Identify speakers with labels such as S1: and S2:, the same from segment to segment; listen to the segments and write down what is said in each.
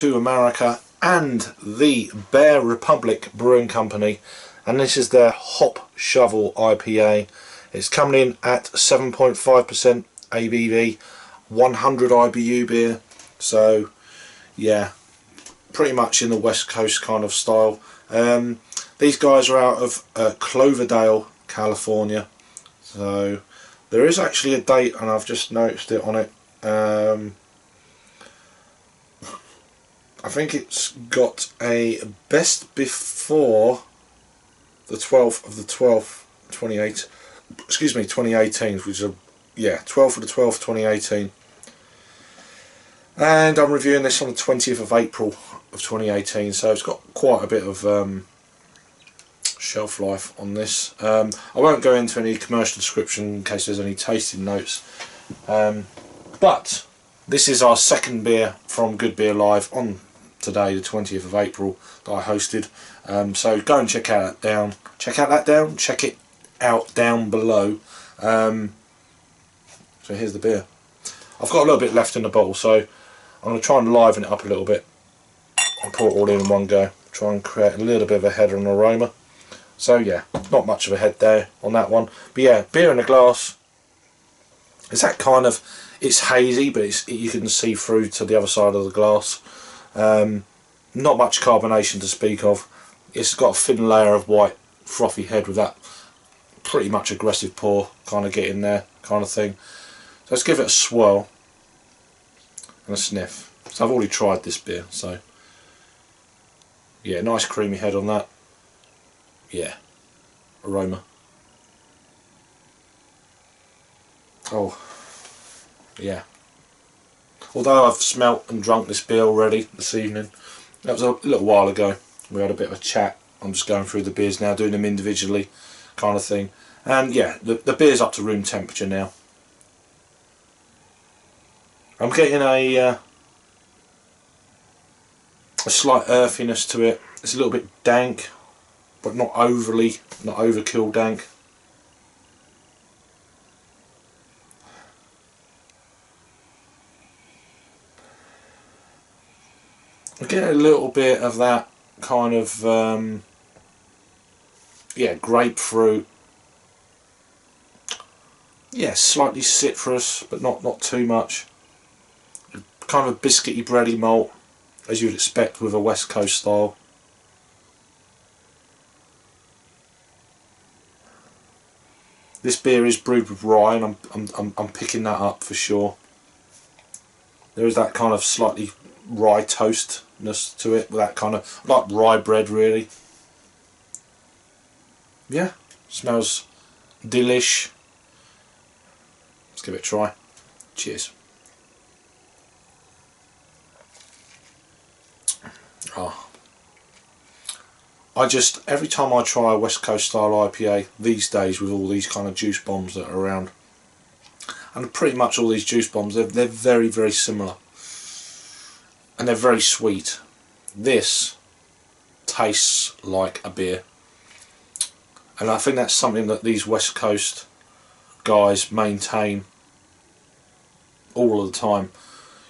S1: to America and the Bear Republic Brewing Company, and this is their Hop Shovel IPA. It's coming in at 7.5% ABV, 100 IBU beer, so yeah, pretty much in the West Coast kind of style. These guys are out of Cloverdale, California, so there is actually a date and I've just noticed it on it. I think it's got a best before the 12th of the 12th 2018, which is a, yeah, 12th of the 12th 2018, and I'm reviewing this on the 20th of April of 2018, so it's got quite a bit of shelf life on this. I won't go into any commercial description in case there's any tasting notes, but this is our second beer from Good Beer Live on today, the 20th of April, that I hosted. So go and check out check it out down below. So here's the beer. I've got a little bit left in the bottle, so I'm going to try and liven it up a little bit and pour it all in one go. Try and create a little bit of a head and aroma. So yeah, not much of a head there on that one. But yeah, beer in a glass. It's that kind of, it's hazy, but you can see through to the other side of the glass. Not much carbonation to speak of. It's got a thin layer of white frothy head with that pretty much aggressive pour kind of get in there kind of thing. So let's give it a swirl and a sniff. So I've already tried this beer, so yeah, nice creamy head on that. Yeah, aroma. Oh yeah, although I've smelt and drunk this beer already this evening, that was a little while ago. We had a bit of a chat. I'm just going through the beers now, doing them individually kind of thing, and yeah, the beer's up to room temperature now. I'm getting a slight earthiness to it. It's a little bit dank, but not overkill dank. I get a little bit of that kind of yeah, grapefruit, yeah, slightly citrus, but not too much. Kind of a biscuity bready malt, as you'd expect with a West Coast style. This beer is brewed with rye, and I'm picking that up for sure. There is that kind of slightly rye toastness to it, with that kind of like rye bread really. Yeah, smells delish. Let's give it a try. Cheers. Oh. Every time I try a West Coast style IPA these days, with all these kind of juice bombs that are around, and pretty much all these juice bombs, they're very, very similar, and they're very sweet. This tastes like a beer, and I think that's something that these West Coast guys maintain all of the time.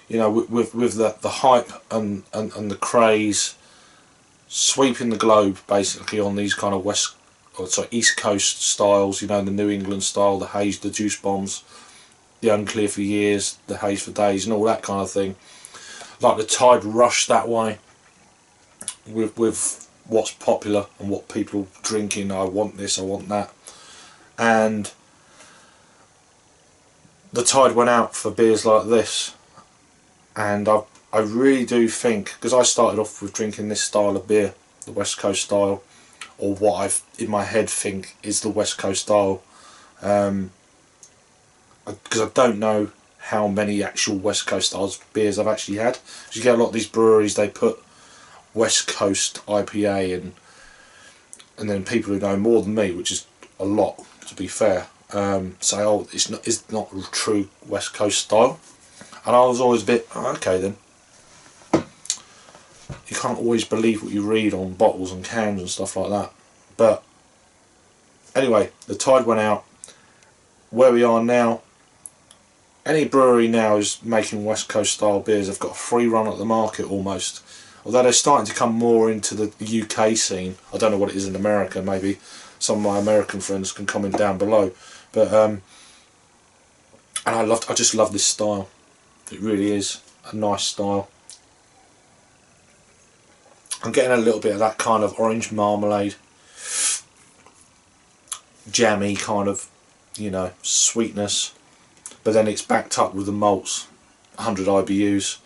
S1: You know, with the hype and the craze sweeping the globe basically on these kind of East Coast styles, you know, the New England style, the haze, the juice bombs, the unclear for years, the haze for days, and all that kind of thing. Like the tide rush that way with what's popular and what people drinking. I want this, I want that, and the tide went out for beers like this. And I really do think, because I started off with drinking this style of beer, the West Coast style, or what I've in my head think is the West Coast style, because I don't know how many actual West Coast styles of beers I've actually had. You get a lot of these breweries, they put West Coast IPA and then people who know more than me, which is a lot to be fair, say, oh, it's not a true West Coast style. And I was always a bit, oh, okay then. You can't always believe what you read on bottles and cans and stuff like that. But anyway, the tide went out. Where we are now, any brewery now is making West Coast style beers. They've got a free run at the market almost. Although they're starting to come more into the UK scene. I don't know what it is in America. Maybe some of my American friends can comment down below. But and I just love this style. It really is a nice style. I'm getting a little bit of that kind of orange marmalade, jammy kind of, you know, sweetness. But then it's backed up with the malts, 100 IBUs.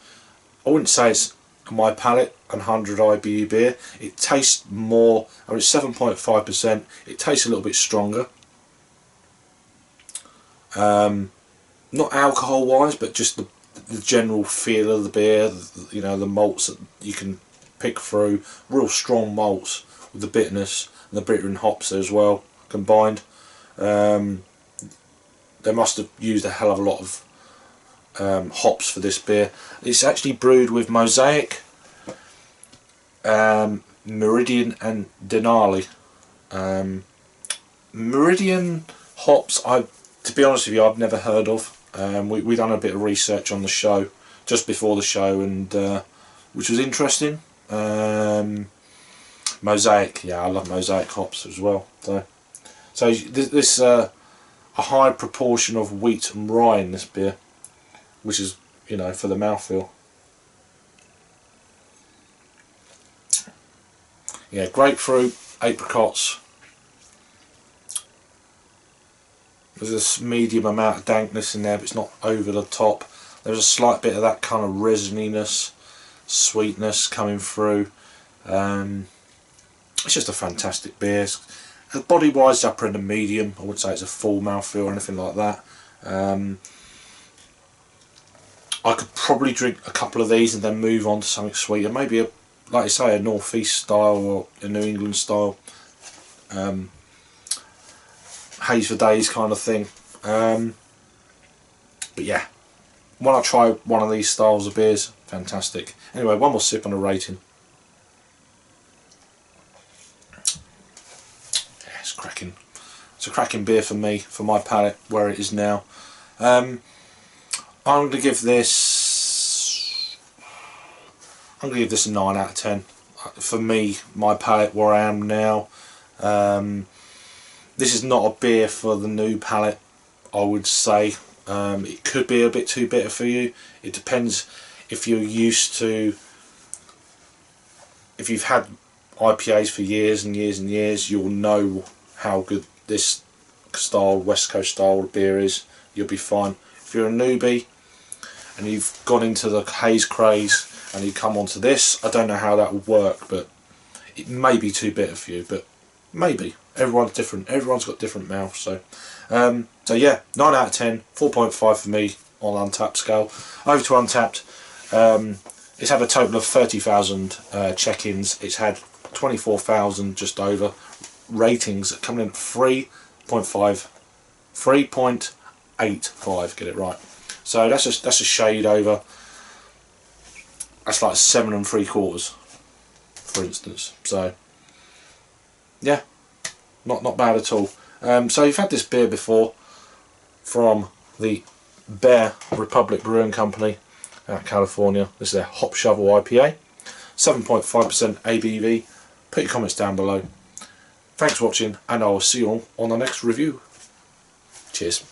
S1: I wouldn't say it's on my palate, 100 IBU beer. It tastes more, I mean, it's 7.5%. It tastes a little bit stronger. Not alcohol wise, but just the general feel of the beer, you know, the malts that you can pick through. Real strong malts with the bitterness and the bitter and hops as well combined. They must have used a hell of a lot of hops for this beer. It's actually brewed with Mosaic, Meridian and Denali. Meridian hops, to be honest with you, I've never heard of. We done a bit of research on the show, just before the show, and which was interesting. Mosaic, yeah, I love Mosaic hops as well. So this a high proportion of wheat and rye in this beer, which is, you know, for the mouthfeel. Yeah, grapefruit, apricots. There's a medium amount of dankness in there, but it's not over the top. There's a slight bit of that kind of resininess, sweetness coming through. It's just a fantastic beer. Body wise, upper end of medium. I wouldn't say it's a full mouthfeel or anything like that. I could probably drink a couple of these and then move on to something sweeter. Maybe like I say, a northeast style or a New England style. Haze for days kind of thing. But yeah, when I try one of these styles of beers, fantastic. Anyway, one more sip on a rating. Yeah, it's cracking. It's a cracking beer for me, for my palate, where it is now. I'm going to give this a 9 out of 10. For me, my palate, where I am now. This is not a beer for the new palate, I would say. It could be a bit too bitter for you. It depends if you're used to, if you've had IPAs for years and years and years, you'll know how good this style, West Coast style beer is. You'll be fine. If you're a newbie and you've gone into the haze craze and you come onto this, I don't know how that will work, but it may be too bitter for you, but maybe. Everyone's different. Everyone's got different mouths. So yeah, 9 out of 10, 4.5 for me on Untapped scale. Over to Untapped. It's had a total of 30,000 check-ins. It's had 24,000 just over ratings, coming in at 3.85. Get it right. So that's a shade over. That's like 7 3/4, for instance. So yeah, not bad at all. So you've had this beer before from the Bear Republic Brewing Company out of California. This is their Hop Shovel IPA, 7.5% ABV. Put your comments down below. Thanks for watching, and I will see you all on the next review. Cheers.